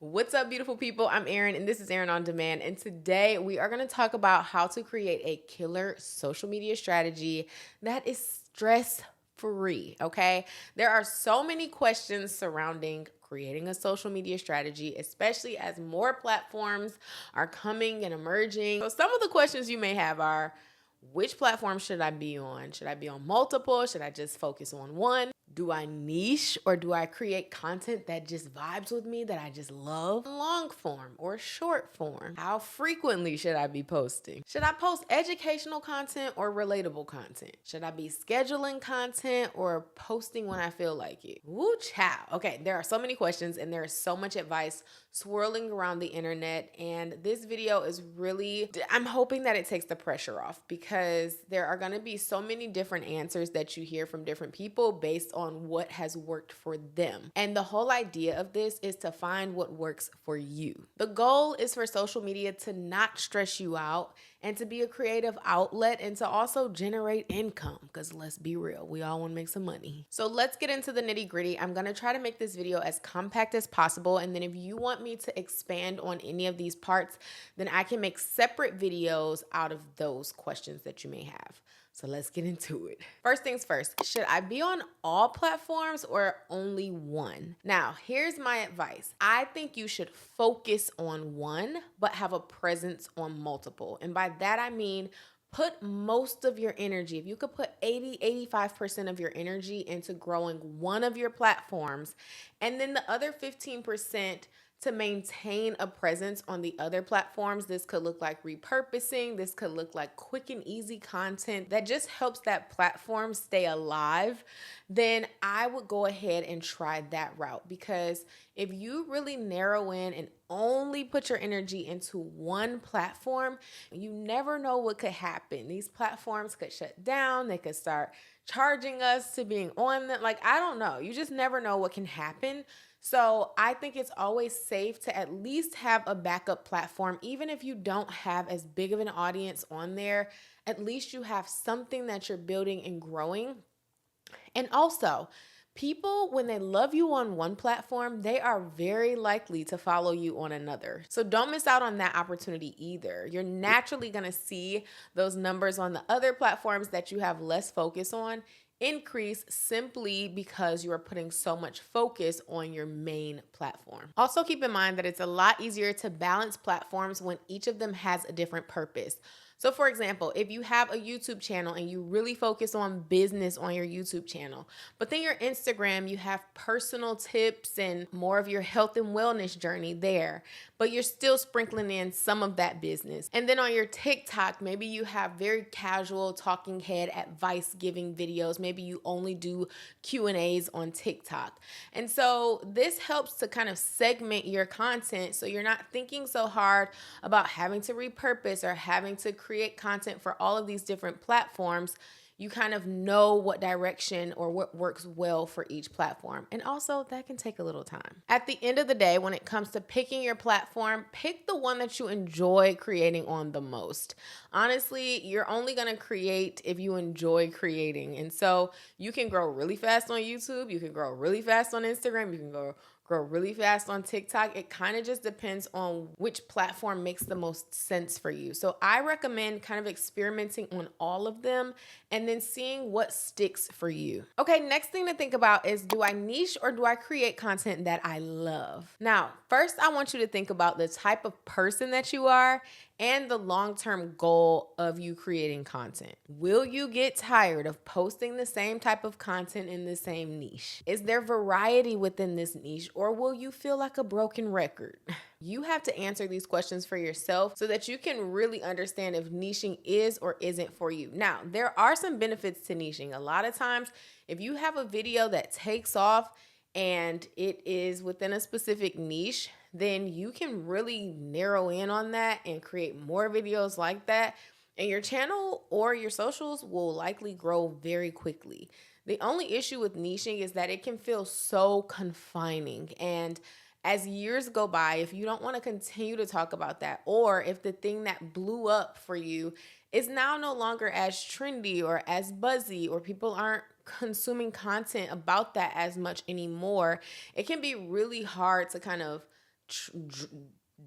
What's up, beautiful people? I'm Erin, and this is Erin on Demand. And today we are going to talk about how to create a killer social media strategy that is stress free. Okay. There are so many questions surrounding creating a social media strategy, especially as more platforms are coming and emerging. So, some of the questions you may have are, which platform should I be on? Should I be on multiple? Should I just focus on one? Do I niche or do I create content that just vibes with me, that I just love? Long form or short form? How frequently should I be posting? Should I post educational content or relatable content? Should I be scheduling content or posting when I feel like it? Woo chow. Okay, there are so many questions and there is so much advice swirling around the internet, and this video is really, I'm hoping that it takes the pressure off, because there are going to be so many different answers that you hear from different people based on what has worked for them. And the whole idea of this is to find what works for you. The goal is for social media to not stress you out and to be a creative outlet and to also generate income, because let's be real, we all want to make some money. So let's get into the nitty gritty. I'm going to try to make this video as compact as possible, and then if you want me to expand on any of these parts, then I can make separate videos out of those questions that you may have. So let's get into it. First things first, should I be on all platforms or only one? Now, here's my advice. I think you should focus on one, but have a presence on multiple. And by that, I mean, put most of your energy. If you could put 85% of your energy into growing one of your platforms, and then the other 15% to maintain a presence on the other platforms. This could look like repurposing. This could look like quick and easy content that just helps that platform stay alive. Then I would go ahead and try that route, because if you really narrow in and only put your energy into one platform, you never know what could happen. These platforms could shut down. They could start charging us to being on them. Like, I don't know. You just never know what can happen. So I think it's always safe to at least have a backup platform. Even if you don't have as big of an audience on there, at least you have something that you're building and growing. And also, people, when they love you on one platform, they are very likely to follow you on another. So don't miss out on that opportunity either. You're naturally going to see those numbers on the other platforms that you have less focus on increase, simply because you are putting so much focus on your main platform. Also, keep in mind that it's a lot easier to balance platforms when each of them has a different purpose. So for example, if you have a YouTube channel and you really focus on business on your YouTube channel, but then your Instagram, you have personal tips and more of your health and wellness journey there, but you're still sprinkling in some of that business. And then on your TikTok, maybe you have very casual talking head advice giving videos. Maybe you only do Q&As on TikTok. And so this helps to kind of segment your content, so you're not thinking so hard about having to repurpose or having to create content for all of these different platforms. You kind of know what direction or what works well for each platform. And also, that can take a little time. At the end of the day, when it comes to picking your platform, pick the one that you enjoy creating on the most. Honestly, you're only going to create if you enjoy creating. And so you can grow really fast on YouTube. You can grow really fast on Instagram. You can grow really fast on TikTok. It kind of just depends on which platform makes the most sense for you. So I recommend kind of experimenting on all of them and then seeing what sticks for you. Okay, next thing to think about is, do I niche or do I create content that I love? Now, first I want you to think about the type of person that you are and the long-term goal of you creating content. Will you get tired of posting the same type of content in the same niche? Is there variety within this niche, or will you feel like a broken record? You have to answer these questions for yourself so that you can really understand if niching is or isn't for you. Now, there are some benefits to niching. A lot of times, if you have a video that takes off and it is within a specific niche, then you can really narrow in on that and create more videos like that. And your channel or your socials will likely grow very quickly. The only issue with niching is that it can feel so confining. And as years go by, if you don't want to continue to talk about that, or if the thing that blew up for you is now no longer as trendy or as buzzy, or people aren't consuming content about that as much anymore, it can be really hard to kind of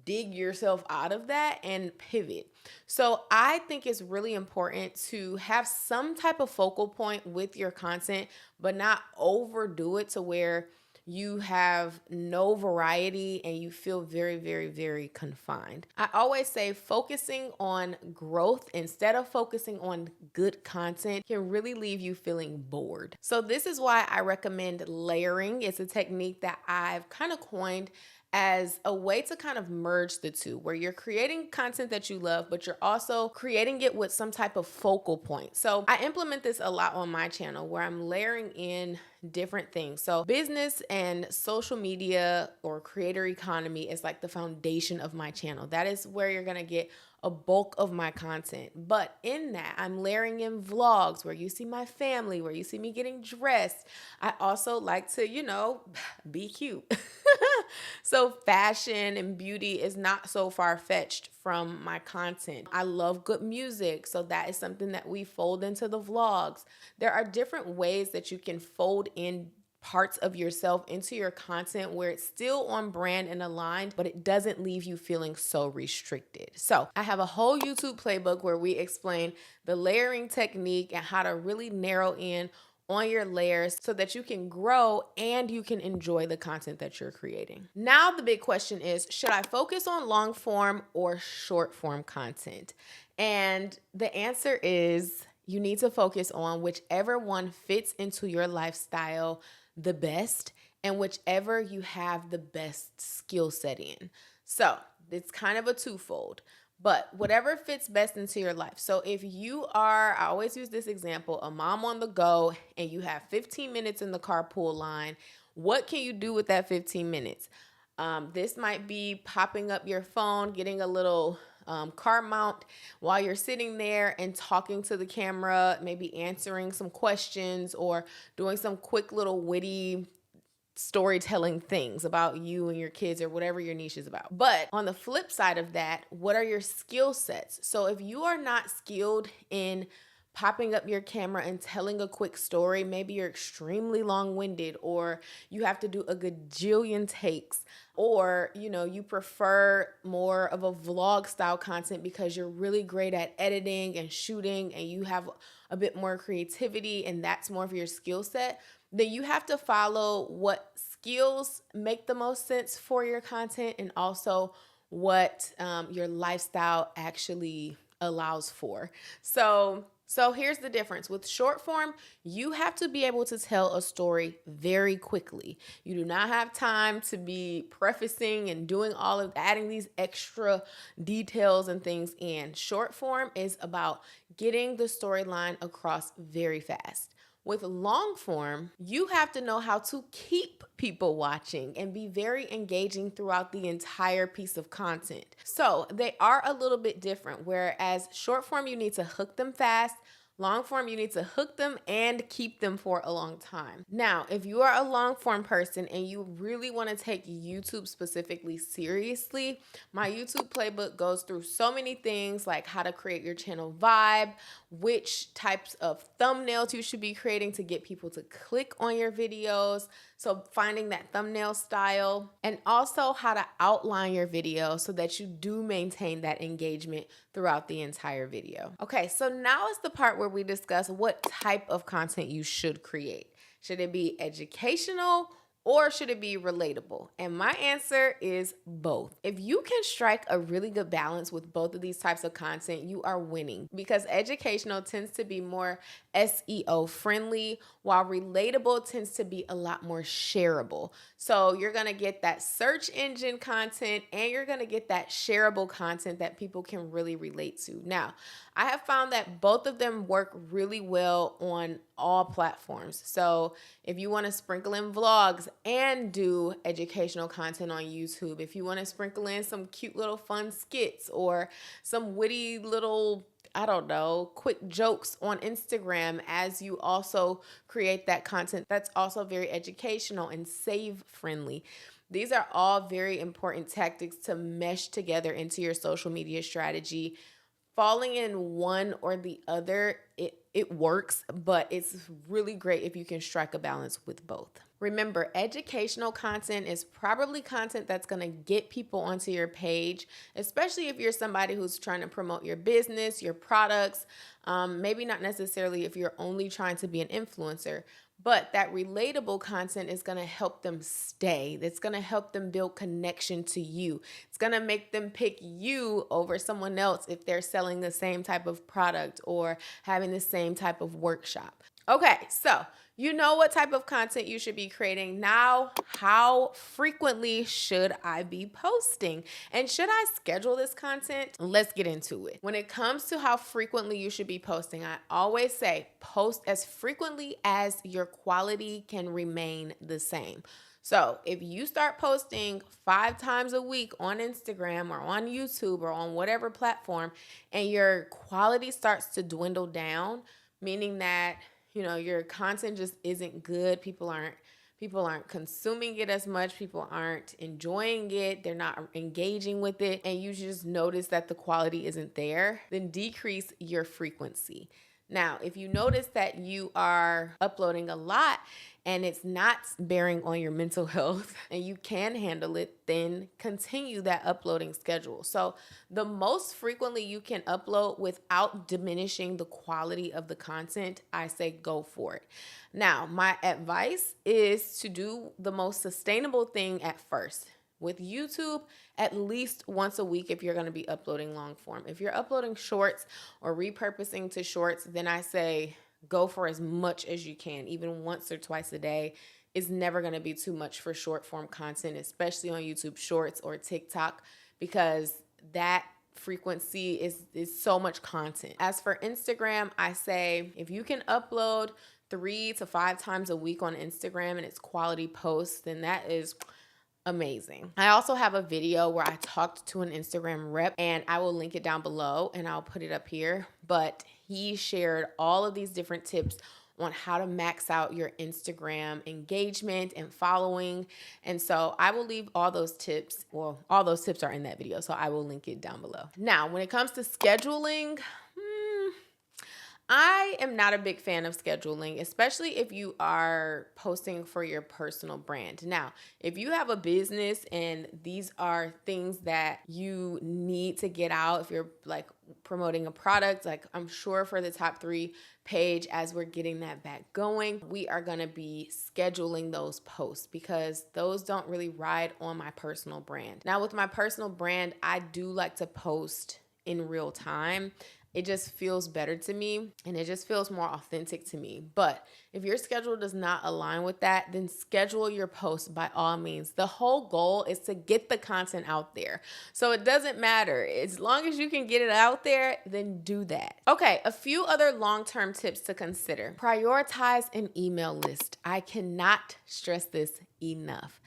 dig yourself out of that and pivot. So I think it's really important to have some type of focal point with your content, but not overdo it to where you have no variety and you feel very, very, very confined. I always say focusing on growth instead of focusing on good content can really leave you feeling bored. So this is why I recommend layering. It's a technique that I've kind of coined as a way to kind of merge the two, where you're creating content that you love, but you're also creating it with some type of focal point. So I implement this a lot on my channel where I'm layering in different things. So business and social media or creator economy is like the foundation of my channel. That is where you're going to get a bulk of my content. But in that, I'm layering in vlogs where you see my family, where you see me getting dressed. I also like to, be cute. So fashion and beauty is not so far-fetched from my content. I love good music, so that is something that we fold into the vlogs. There are different ways that you can fold in parts of yourself into your content where it's still on brand and aligned, but it doesn't leave you feeling so restricted. So I have a whole YouTube playbook where we explain the layering technique and how to really narrow in on your layers so that you can grow and you can enjoy the content that you're creating. Now, the big question is, should I focus on long form or short form content? And the answer is you need to focus on whichever one fits into your lifestyle the best and whichever you have the best skill set in. So it's kind of a twofold. But whatever fits best into your life. So if you are, I always use this example, a mom on the go and you have 15 minutes in the carpool line, what can you do with that 15 minutes? This might be popping up your phone, getting a little car mount while you're sitting there and talking to the camera, maybe answering some questions or doing some quick little witty storytelling things about you and your kids or whatever your niche is about. But on the flip side of that, what are your skill sets? So if you are not skilled in popping up your camera and telling a quick story, maybe you're extremely long-winded or you have to do a gajillion takes, or you prefer more of a vlog style content because you're really great at editing and shooting and you have a bit more creativity and that's more of your skill set, then you have to follow what skills make the most sense for your content and also what your lifestyle actually allows for. So here's the difference. With short form, you have to be able to tell a story very quickly. You do not have time to be prefacing and doing all of adding these extra details and things in. Short form is about getting the storyline across very fast. With long form, you have to know how to keep people watching and be very engaging throughout the entire piece of content. So they are a little bit different, whereas short form, you need to hook them fast. Long form, you need to hook them and keep them for a long time. Now, if you are a long form person and you really want to take YouTube specifically seriously, my YouTube playbook goes through so many things like how to create your channel vibe, which types of thumbnails you should be creating to get people to click on your videos. So finding that thumbnail style, and also how to outline your video so that you do maintain that engagement throughout the entire video. Okay, so now is the part where we discuss what type of content you should create. Should it be educational or should it be relatable? And my answer is both. If you can strike a really good balance with both of these types of content, you are winning, because educational tends to be more SEO friendly, while relatable tends to be a lot more shareable. So you're gonna get that search engine content and you're gonna get that shareable content that people can really relate to. Now, I have found that both of them work really well on all platforms. So if you want to sprinkle in vlogs and do educational content on YouTube, if you want to sprinkle in some cute little fun skits or some witty little, I don't know, quick jokes on Instagram as you also create that content that's also very educational and save friendly. These are all very important tactics to mesh together into your social media strategy. Falling in one or the other, it it works, but it's really great if you can strike a balance with both. Remember, educational content is probably content that's going to get people onto your page, especially if you're somebody who's trying to promote your business, your products. Maybe not necessarily if you're only trying to be an influencer, but that relatable content is going to help them stay. It's going to help them build connection to you. It's going to make them pick you over someone else if they're selling the same type of product or having the same type of workshop. Okay, so you know what type of content you should be creating. Now, how frequently should I be posting? And should I schedule this content? Let's get into it. When it comes to how frequently you should be posting, I always say post as frequently as your quality can remain the same. So if you start posting 5 times a week on Instagram or on YouTube or on whatever platform, and your quality starts to dwindle down, meaning that your content just isn't good. People aren't consuming it as much. People aren't enjoying it. They're not engaging with it. And you just notice that the quality isn't there, then decrease your frequency. Now, if you notice that you are uploading a lot and it's not bearing on your mental health and you can handle it, then continue that uploading schedule. So the most frequently you can upload without diminishing the quality of the content, I say go for it. Now, my advice is to do the most sustainable thing at first. With YouTube, at least once a week if you're going to be uploading long form. If you're uploading shorts or repurposing to shorts, then I say go for as much as you can. Even once or twice a day is never going to be too much for short form content, especially on YouTube Shorts or TikTok, because that frequency is so much content. As for Instagram, I say if you can upload 3 to 5 times a week on Instagram and it's quality posts, then that is amazing. I also have a video where I talked to an Instagram rep, and I will link it down below and I'll put it up here. But he shared all of these different tips on how to max out your Instagram engagement and following. And so I will leave all those tips. Well, all those tips are in that video, so I will link it down below. Now, when it comes to scheduling, I am not a big fan of scheduling, especially if you are posting for your personal brand. Now, if you have a business and these are things that you need to get out, if you're like promoting a product, like I'm sure for the top 3 page, as we're getting that back going, we are going to be scheduling those posts because those don't really ride on my personal brand. Now, with my personal brand, I do like to post in real time. It just feels better to me and it just feels more authentic to me. But if your schedule does not align with that, then schedule your posts by all means. The whole goal is to get the content out there. So it doesn't matter. As long as you can get it out there, then do that. Okay, a few other long-term tips to consider. Prioritize an email list. I cannot stress this enough.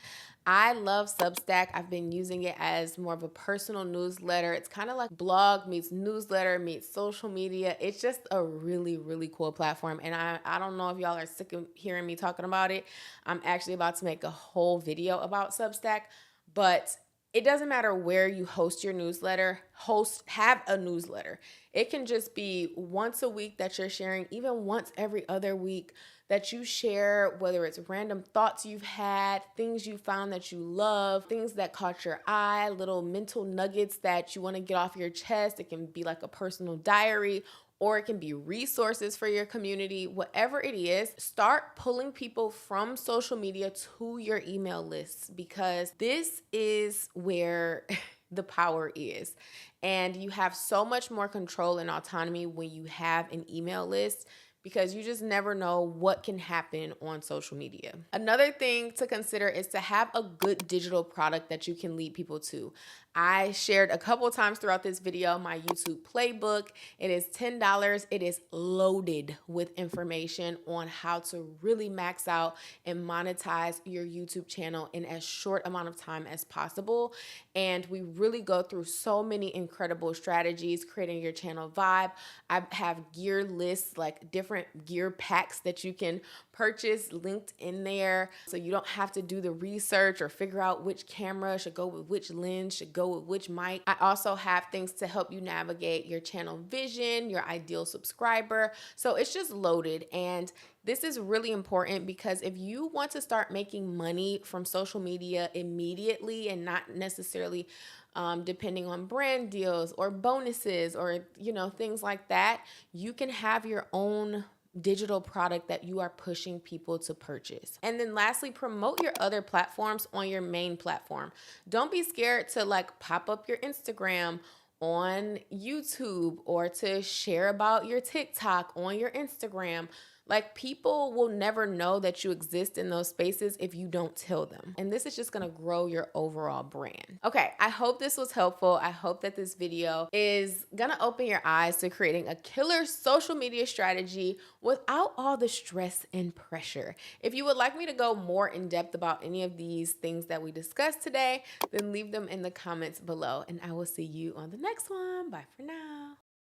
I love Substack. I've been using it as more of a personal newsletter. It's kind of like blog meets newsletter meets social media. It's just a really, really cool platform. And I don't know if y'all are sick of hearing me talking about it. I'm actually about to make a whole video about Substack, but it doesn't matter where you host your newsletter, have a newsletter. It can just be once a week that you're sharing, even once every other week that you share, whether it's random thoughts you've had, things you found that you love, things that caught your eye, little mental nuggets that you want to get off your chest. It can be like a personal diary, or it can be resources for your community. Whatever it is, start pulling people from social media to your email lists, because this is where the power is. And you have so much more control and autonomy when you have an email list, because you just never know what can happen on social media. Another thing to consider is to have a good digital product that you can lead people to. I shared a couple times throughout this video my YouTube playbook. It is $10. It is loaded with information on how to really max out and monetize your YouTube channel in as short amount of time as possible. And we really go through so many incredible strategies, creating your channel vibe. I have gear lists, like different gear packs that you can purchase linked in there, so you don't have to do the research or figure out which camera should go with which lens, should go with which mic. I also have things to help you navigate your channel vision, your ideal subscriber. So it's just loaded. And this is really important because if you want to start making money from social media immediately and not necessarily depending on brand deals or bonuses or, things like that, you can have your own digital product that you are pushing people to purchase. And then lastly, promote your other platforms on your main platform. Don't be scared to pop up your Instagram on YouTube or to share about your TikTok on your Instagram. People will never know that you exist in those spaces if you don't tell them. And this is just gonna grow your overall brand. Okay, I hope this was helpful. I hope that this video is gonna open your eyes to creating a killer social media strategy without all the stress and pressure. If you would like me to go more in depth about any of these things that we discussed today, then leave them in the comments below and I will see you on the next one. Bye for now.